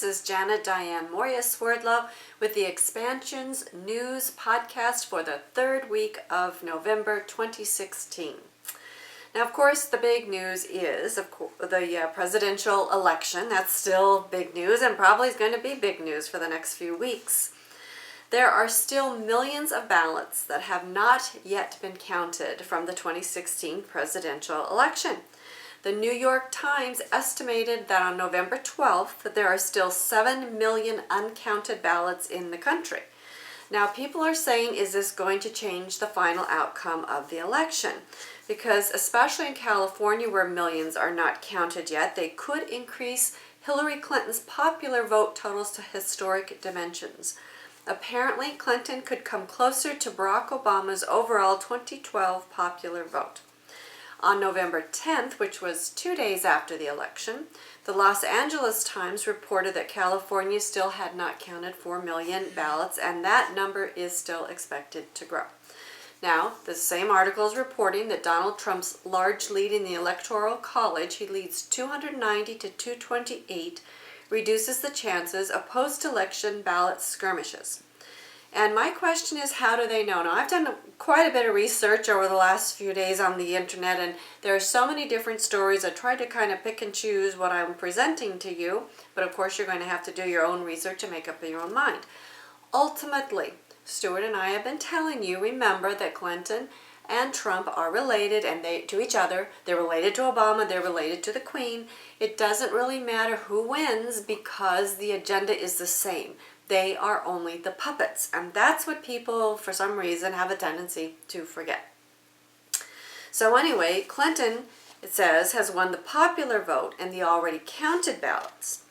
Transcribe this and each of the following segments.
is Janet Diane Moria-Swerdlow with the Expansions News Podcast for the third week of November 2016. Now, of course, the big news is the presidential election. That's still big news and probably is going to be big news for the next few weeks. There are still millions of ballots that have not yet been counted from the 2016 presidential election. The New York Times estimated that on November 12th that there are still 7 million uncounted ballots in the country. Now, people are saying, is this going to change the final outcome of the election? Because especially in California, where millions are not counted yet, they could increase Hillary Clinton's popular vote totals to historic dimensions. Apparently, Clinton could come closer to Barack Obama's overall 2012 popular vote. On November 10th, which was 2 days after the election, the Los Angeles Times reported that California still had not counted 4 million ballots, and that number is still expected to grow. Now, the same article is reporting that Donald Trump's large lead in the Electoral College, he leads 290 to 228, reduces the chances of post-election ballot skirmishes. And my question is, how do they know? Now, I've done quite a bit of research over the last few days on the internet, and there are so many different stories. I try to kind of pick and choose what I'm presenting to you, but of course you're going to have to do your own research and make up your own mind. Ultimately, Stewart and I have been telling you, remember that Clinton and Trump are related and to each other. They're related to Obama, they're related to the Queen. It doesn't really matter who wins because the agenda is the same. They are only the puppets, and that's what people, for some reason, have a tendency to forget. So anyway, Clinton, it says, has won the popular vote and the already counted ballots.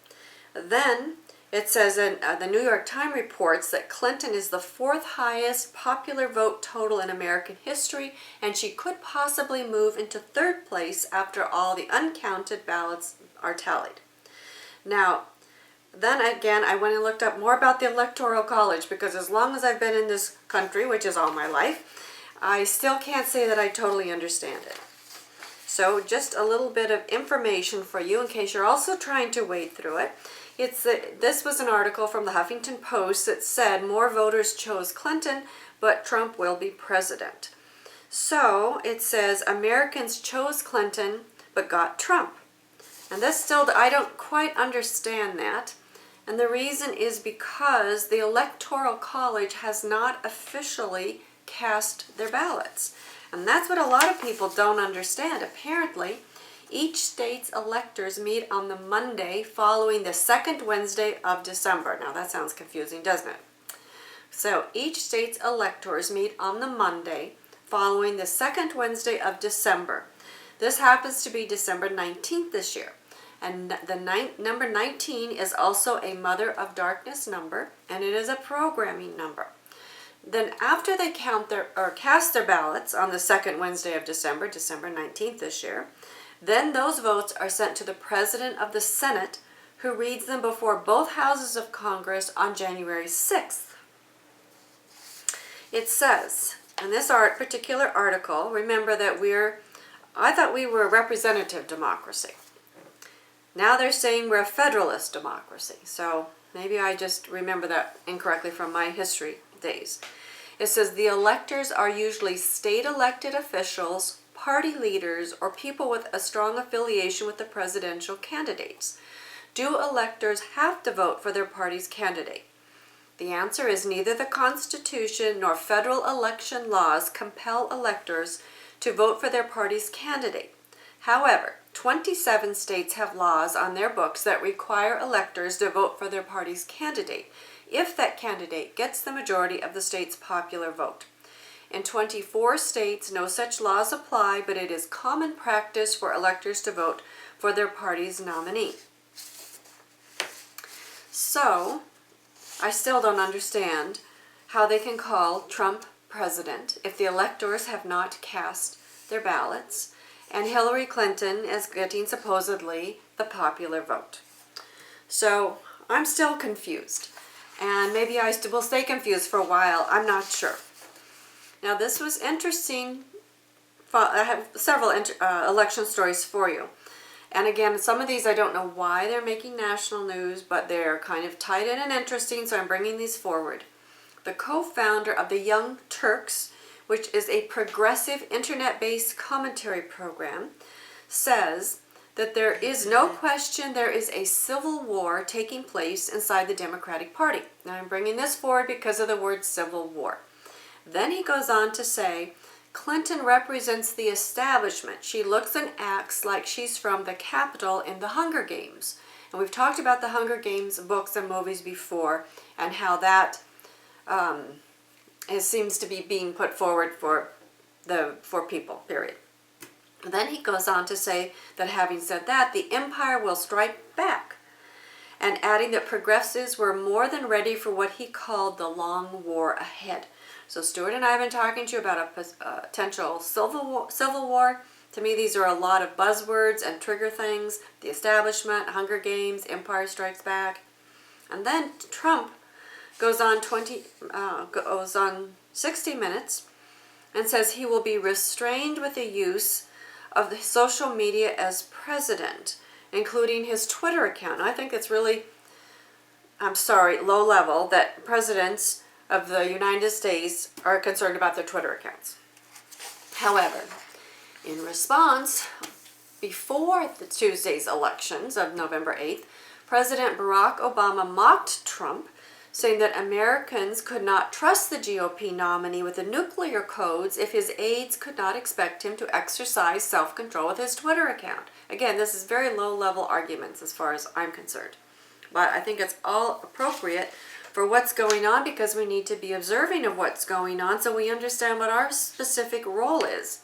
Then it says, the New York Times reports that Clinton is the fourth highest popular vote total in American history, and she could possibly move into third place after all the uncounted ballots are tallied. Now, then again, I went and looked up more about the Electoral College, because as long as I've been in this country, which is all my life, I still can't say that I totally understand it. So just a little bit of information for you in case you're also trying to wade through it. This was an article from the Huffington Post that said more voters chose Clinton, but Trump will be president. So it says Americans chose Clinton, but got Trump. And this still, I don't quite understand that. And the reason is because the Electoral College has not officially cast their ballots. And that's what a lot of people don't understand. Apparently, each state's electors meet on the Monday following the second Wednesday of December. Now that sounds confusing, doesn't it? So each state's electors meet on the Monday following the second Wednesday of December. This happens to be December 19th this year. And the number 19 is also a Mother of Darkness number, and it is a programming number. Then after they cast their ballots on the second Wednesday of December, December 19th this year, then those votes are sent to the President of the Senate, who reads them before both houses of Congress on January 6th. It says, in this particular article, remember that I thought we were a representative democracy. Now they're saying we're a federalist democracy. So maybe I just remember that incorrectly from my history days. It says the electors are usually state elected officials, party leaders, or people with a strong affiliation with the presidential candidates. Do electors have to vote for their party's candidate? The answer is neither the Constitution nor federal election laws compel electors to vote for their party's candidate. However, 27 states have laws on their books that require electors to vote for their party's candidate if that candidate gets the majority of the state's popular vote. In 24 states, no such laws apply, but it is common practice for electors to vote for their party's nominee. So, I still don't understand how they can call Trump president if the electors have not cast their ballots, and Hillary Clinton is getting supposedly the popular vote. So I'm still confused, and maybe I will stay confused for a while. I'm not sure. Now this was interesting. I have several election stories for you. And again, some of these I don't know why they're making national news, but they're kind of tied in and interesting, so I'm bringing these forward. The co-founder of the Young Turks, which is a progressive internet-based commentary program, says that there is no question there is a civil war taking place inside the Democratic Party. Now I'm bringing this forward because of the word civil war. Then he goes on to say, Clinton represents the establishment. She looks and acts like she's from the Capitol in the Hunger Games. And we've talked about the Hunger Games books and movies before, and how that seems to be being put forward for people, period. Then he goes on to say that having said that, the empire will strike back, and adding that progressives were more than ready for what he called the long war ahead. So Stewart and I have been talking to you about a potential civil war. To me, these are a lot of buzzwords and trigger things. The establishment, Hunger Games, Empire Strikes Back. And then Trump goes on 60 Minutes and says he will be restrained with the use of the social media as president, including his Twitter account. And I think it's really, low level that presidents of the United States are concerned about their Twitter accounts. However, in response, before the Tuesday's elections of November 8th, President Barack Obama mocked Trump, saying that Americans could not trust the GOP nominee with the nuclear codes if his aides could not expect him to exercise self-control with his Twitter account. Again, this is very low-level arguments as far as I'm concerned. But I think it's all appropriate for what's going on, because we need to be observing of what's going on so we understand what our specific role is.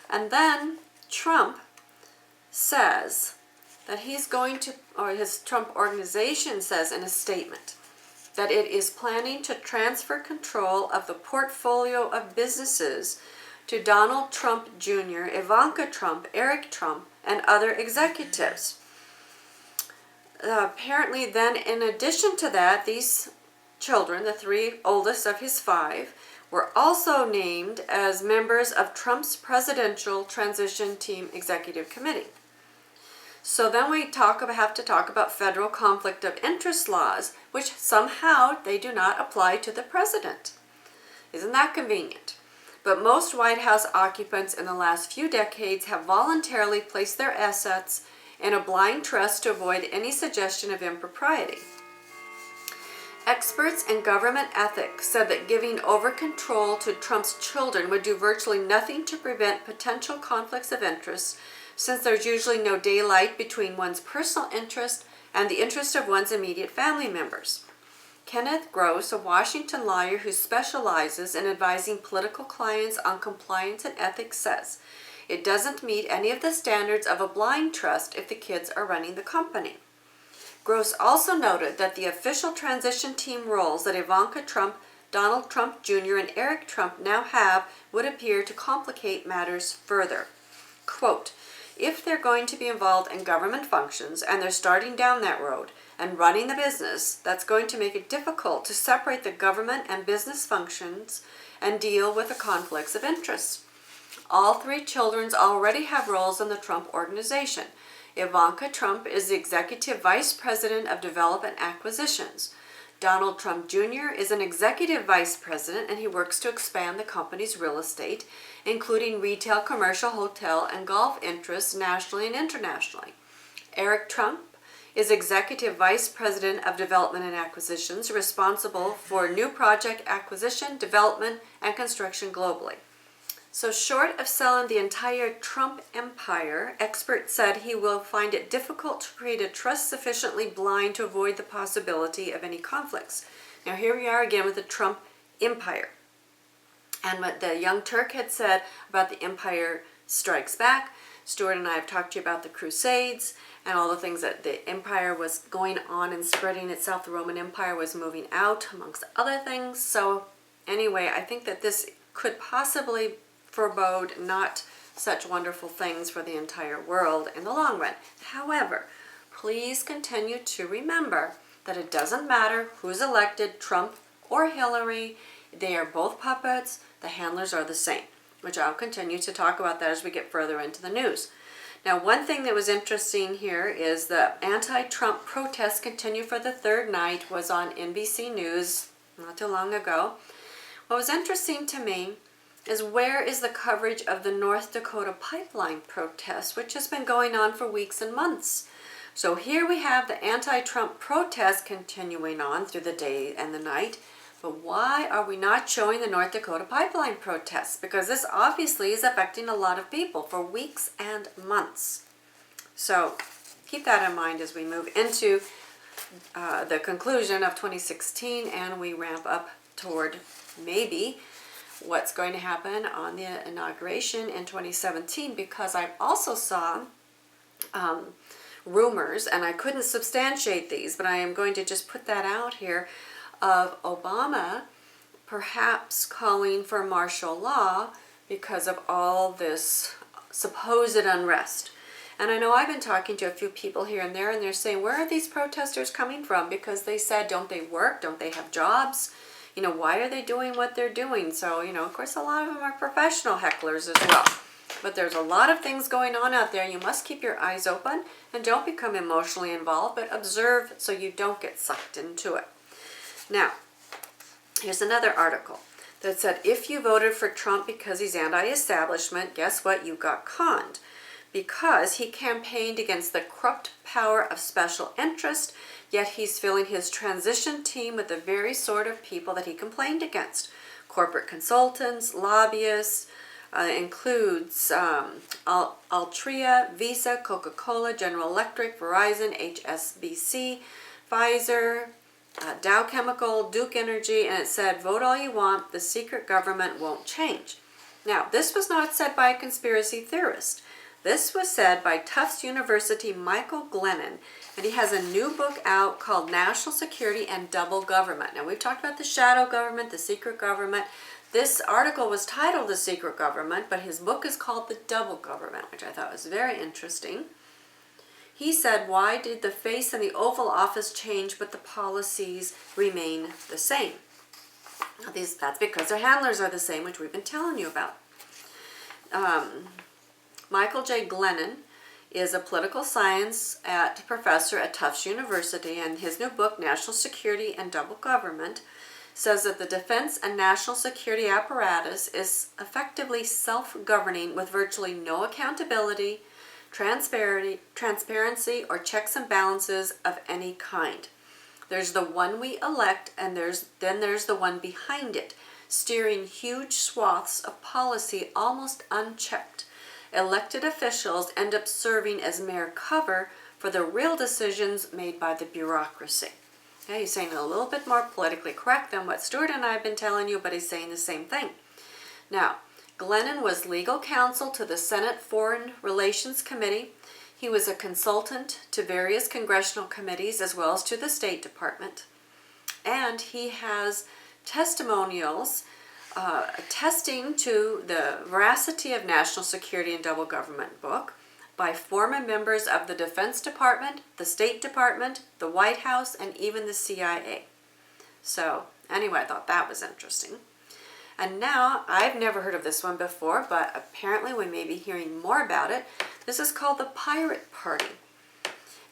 And then Trump says that he's going to, or his Trump organization says in a statement, that it is planning to transfer control of the portfolio of businesses to Donald Trump Jr., Ivanka Trump, Eric Trump, and other executives. Apparently then, in addition to that, these children, the three oldest of his five, were also named as members of Trump's Presidential Transition Team Executive Committee. So then we have to talk about federal conflict of interest laws, which somehow they do not apply to the president. Isn't that convenient? But most White House occupants in the last few decades have voluntarily placed their assets in a blind trust to avoid any suggestion of impropriety. Experts in government ethics said that giving over control to Trump's children would do virtually nothing to prevent potential conflicts of interest, since there's usually no daylight between one's personal interest and the interest of one's immediate family members. Kenneth Gross, a Washington lawyer who specializes in advising political clients on compliance and ethics, says, it doesn't meet any of the standards of a blind trust if the kids are running the company. Gross also noted that the official transition team roles that Ivanka Trump, Donald Trump Jr., and Eric Trump now have would appear to complicate matters further. Quote, if they're going to be involved in government functions and they're starting down that road and running the business, that's going to make it difficult to separate the government and business functions and deal with the conflicts of interest. All three children already have roles in the Trump organization. Ivanka Trump is the Executive Vice President of Development Acquisitions. Donald Trump Jr. is an Executive Vice President, and he works to expand the company's real estate, including retail, commercial, hotel, and golf interests nationally and internationally. Eric Trump is Executive Vice President of Development and Acquisitions, responsible for new project acquisition, development, and construction globally. So short of selling the entire Trump empire, experts said he will find it difficult to create a trust sufficiently blind to avoid the possibility of any conflicts. Now here we are again with the Trump empire. And what the Young Turk had said about the Empire Strikes Back, Stewart and I have talked to you about the Crusades and all the things that the empire was going on and spreading itself. The Roman Empire was moving out, amongst other things. So anyway, I think that this could possibly forebode not such wonderful things for the entire world in the long run. However, please continue to remember that it doesn't matter who's elected, Trump or Hillary. They are both puppets. The handlers are the same, which I'll continue to talk about that as we get further into the news. Now, one thing that was interesting here is the anti-Trump protests continue for the third night, was on NBC News not too long ago. What was interesting to me is where is the coverage of the North Dakota pipeline protest, which has been going on for weeks and months. So here we have the anti-Trump protests continuing on through the day and the night. But why are we not showing the North Dakota pipeline protests? Because this obviously is affecting a lot of people for weeks and months. So keep that in mind as we move into the conclusion of 2016 and we ramp up toward maybe what's going to happen on the inauguration in 2017, because I also saw rumors, and I couldn't substantiate these, but I am going to just put that out here, of Obama perhaps calling for martial law because of all this supposed unrest. And I know I've been talking to a few people here and they're saying, where are these protesters coming from? Because they said, don't they work? Don't they have jobs? You know, why are they doing what they're doing? So, you know, of course, a lot of them are professional hecklers as well. But there's a lot of things going on out there. You must keep your eyes open and don't become emotionally involved, but observe so you don't get sucked into it. Now, here's another article that said, if you voted for Trump because he's anti-establishment, guess what? You got conned. Because he campaigned against the corrupt power of special interest, yet he's filling his transition team with the very sort of people that he complained against. Corporate consultants, lobbyists, includes Altria, Visa, Coca-Cola, General Electric, Verizon, HSBC, Pfizer, Dow Chemical, Duke Energy, and it said, vote all you want, the secret government won't change. Now, this was not said by a conspiracy theorist. This was said by Tufts University Michael Glennon, and he has a new book out called National Security and Double Government. Now, we've talked about the shadow government, the secret government. This article was titled The Secret Government, but his book is called The Double Government, which I thought was very interesting. He said, why did the face in the Oval Office change but the policies remain the same? Now, that's because their handlers are the same, which we've been telling you about. Michael J. Glennon is a political science professor at Tufts University, and his new book, National Security and Double Government, says that the defense and national security apparatus is effectively self-governing with virtually no accountability, transparency, or checks and balances of any kind. There's the one we elect, and then there's the one behind it, steering huge swaths of policy almost unchecked. Elected officials end up serving as mere cover for the real decisions made by the bureaucracy. Okay, he's saying a little bit more politically correct than what Stewart and I have been telling you, but he's saying the same thing. Now, Glennon was legal counsel to the Senate Foreign Relations Committee. He was a consultant to various congressional committees as well as to the State Department. And he has testimonials attesting to the veracity of National Security and Double Government book by former members of the Defense Department, the State Department, the White House, and even the CIA. So anyway, I thought that was interesting. And now, I've never heard of this one before, but apparently we may be hearing more about it. This is called the Pirate Party.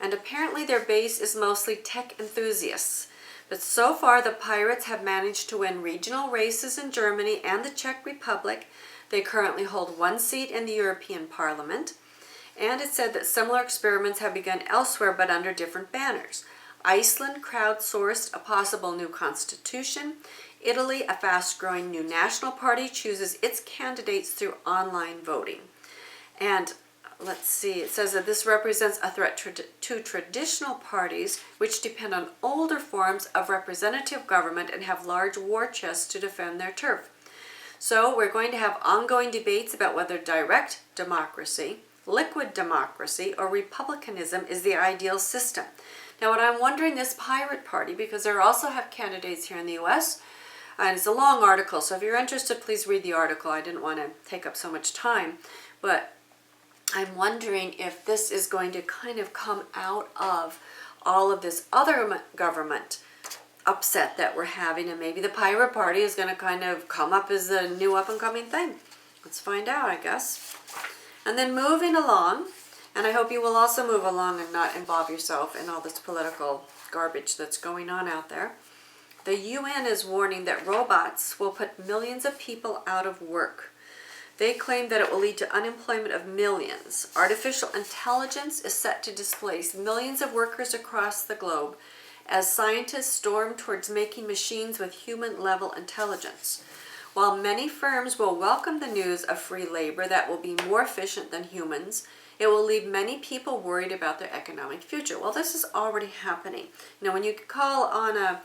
And apparently their base is mostly tech enthusiasts. But so far, the Pirates have managed to win regional races in Germany and the Czech Republic. They currently hold one seat in the European Parliament. And it said that similar experiments have begun elsewhere, but under different banners. Iceland crowdsourced a possible new constitution. Italy, a fast-growing new national party, chooses its candidates through online voting. And let's see, it says that this represents a threat to traditional parties which depend on older forms of representative government and have large war chests to defend their turf. So we're going to have ongoing debates about whether direct democracy, liquid democracy, or republicanism is the ideal system. Now, what I'm wondering, this Pirate Party, because they also have candidates here in the U.S., and it's a long article, so if you're interested, please read the article. I didn't want to take up so much time, but I'm wondering if this is going to kind of come out of all of this other government upset that we're having, and maybe the Pirate Party is going to kind of come up as a new up-and-coming thing. Let's find out, I guess. And then moving along, And I hope you will also move along and not involve yourself in all this political garbage that's going on out there. The UN is warning that robots will put millions of people out of work. They claim that it will lead to unemployment of millions. Artificial intelligence is set to displace millions of workers across the globe as scientists storm towards making machines with human-level intelligence. While many firms will welcome the news of free labor that will be more efficient than humans, it will leave many people worried about their economic future. Well, this is already happening. You know, when you call on a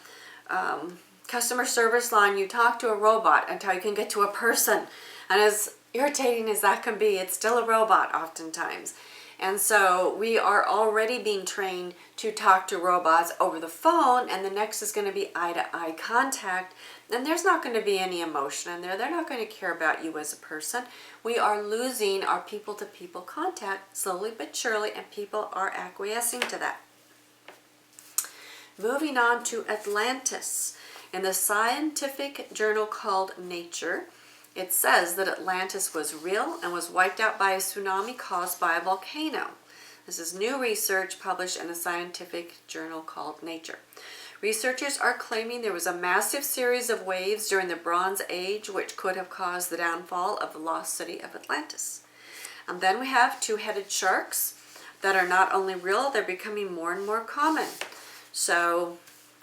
customer service line, you talk to a robot until you can get to a person. And as irritating as that can be, it's still a robot oftentimes. And so we are already being trained to talk to robots over the phone, and the next is going to be eye-to-eye contact. And there's not going to be any emotion in there. They're not going to care about you as a person. We are losing our people-to-people contact slowly but surely, and people are acquiescing to that. Moving on to Atlantis. In the scientific journal called Nature, it says that Atlantis was real and was wiped out by a tsunami caused by a volcano. This is new research published in a scientific journal called Nature. Researchers are claiming there was a massive series of waves during the Bronze Age which could have caused the downfall of the lost city of Atlantis. And then we have two-headed sharks that are not only real, they're becoming more and more common. So,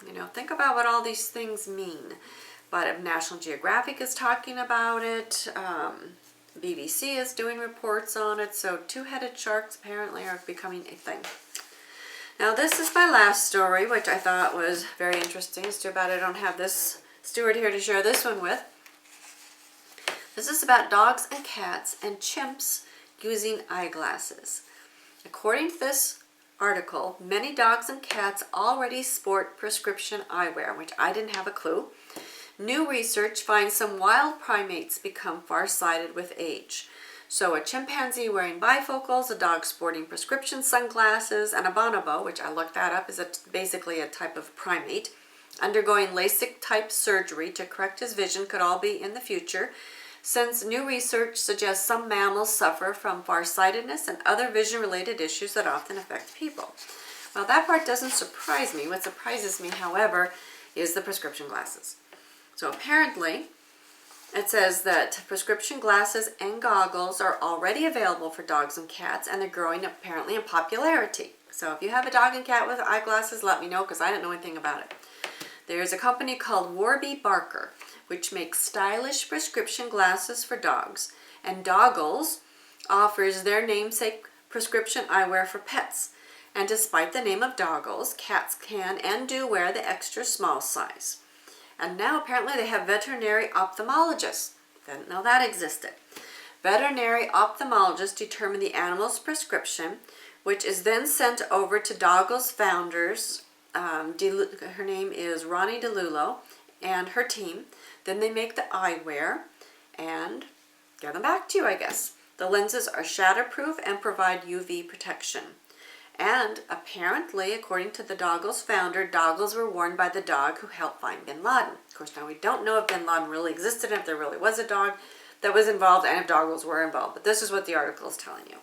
you know, think about what all these things mean. But National Geographic is talking about it. BBC is doing reports on it. So two-headed sharks apparently are becoming a thing. Now this is my last story, which I thought was very interesting. It's too bad I don't have this Stewart here to share this one with. This is about dogs and cats and chimps using eyeglasses. According to this article, many dogs and cats already sport prescription eyewear, which I didn't have a clue. New research finds some wild primates become farsighted with age. So a chimpanzee wearing bifocals, a dog sporting prescription sunglasses, and a bonobo, which I looked that up, is basically a type of primate, undergoing LASIK-type surgery to correct his vision could all be in the future, since new research suggests some mammals suffer from farsightedness and other vision-related issues that often affect people. Well, that part doesn't surprise me. What surprises me, however, is the prescription glasses. So apparently, it says that prescription glasses and goggles are already available for dogs and cats, and they're growing apparently in popularity. So if you have a dog and cat with eyeglasses, let me know, because I didn't know anything about it. There's a company called Warby Parker, which makes stylish prescription glasses for dogs, and Doggles offers their namesake prescription eyewear for pets. And despite the name of Doggles, cats can and do wear the extra small size. And now apparently they have veterinary ophthalmologists. Didn't know that existed. Veterinary ophthalmologists determine the animal's prescription, which is then sent over to Doggles founders. Her name is Ronnie DeLulo and her team. Then they make the eyewear and get them back to you, I guess. The lenses are shatterproof and provide UV protection. And apparently, according to the Doggles founder, Doggles were worn by the dog who helped find bin Laden. Of course, now we don't know if bin Laden really existed, if there really was a dog that was involved, and if Doggles were involved. But this is what the article is telling you.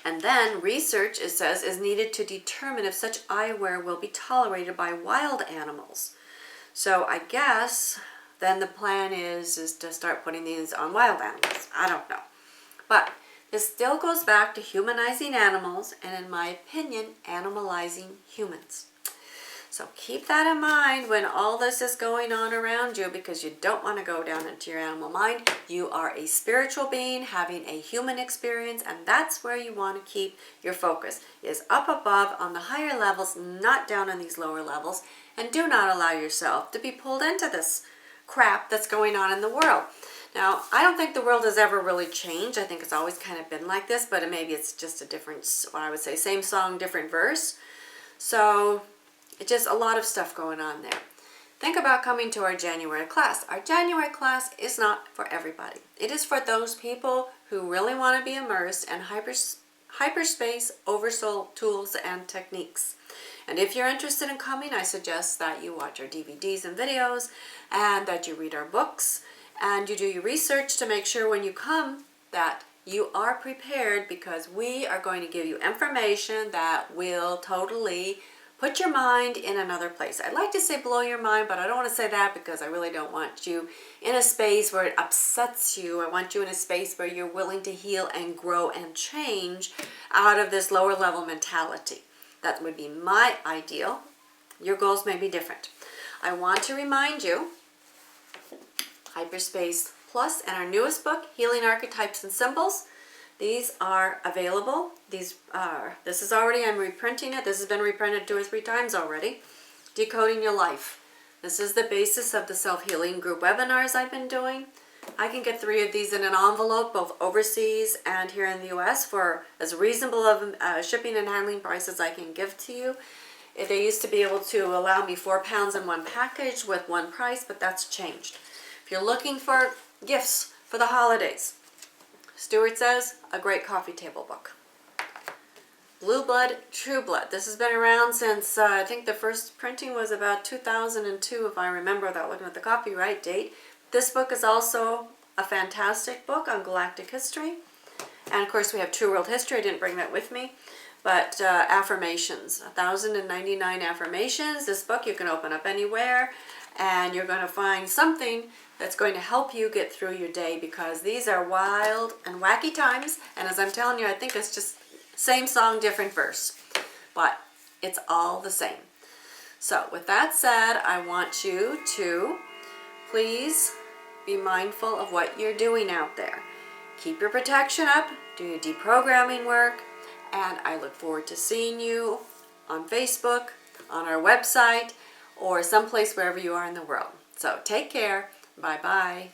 And then research, it says, is needed to determine if such eyewear will be tolerated by wild animals. So I guess then the plan is to start putting these on wild animals. I don't know. But this still goes back to humanizing animals and, in my opinion, animalizing humans. So keep that in mind when all this is going on around you, because you don't want to go down into your animal mind. You are a spiritual being having a human experience, and that's where you want to keep your focus, is up above on the higher levels, not down on these lower levels, and do not allow yourself to be pulled into this crap that's going on in the world. Now, I don't think the world has ever really changed. I think it's always kind of been like this, but maybe it's just a different, what I would say, same song, different verse. So, it's just a lot of stuff going on there. Think about coming to our January class. Our January class is not for everybody. It is for those people who really want to be immersed in hyperspace, oversoul tools, and techniques. And if you're interested in coming, I suggest that you watch our DVDs and videos, and that you read our books, and you do your research to make sure when you come that you are prepared because we are going to give you information that will totally put your mind in another place. I'd like to say blow your mind, but I don't want to say that because I really don't want you in a space where it upsets you. I want you in a space where you're willing to heal and grow and change out of this lower level mentality. That would be my ideal. Your goals may be different. I want to remind you, Hyperspace Plus and our newest book, Healing Archetypes and Symbols. These are available. This is already, I'm reprinting it. This has been reprinted 2 or 3 times already. Decoding Your Life. This is the basis of the self-healing group webinars I've been doing. I can get 3 of these in an envelope, both overseas and here in the US, for as reasonable of shipping and handling prices I can give to you. They used to be able to allow me £4 in one package with one price, but that's changed. If you're looking for gifts for the holidays, Stewart says, a great coffee table book. Blue Blood, True Blood. This has been around since, I think the first printing was about 2002, if I remember without looking at the copyright date. This book is also a fantastic book on galactic history. And of course we have True World History. I didn't bring that with me. But affirmations, 1,099 affirmations. This book you can open up anywhere and you're going to find something that's going to help you get through your day, because these are wild and wacky times. And as I'm telling you, I think it's just same song, different verse. But it's all the same. So with that said, I want you to please be mindful of what you're doing out there. Keep your protection up, do your deprogramming work, and I look forward to seeing you on Facebook, on our website, or someplace wherever you are in the world. So take care. Bye-bye.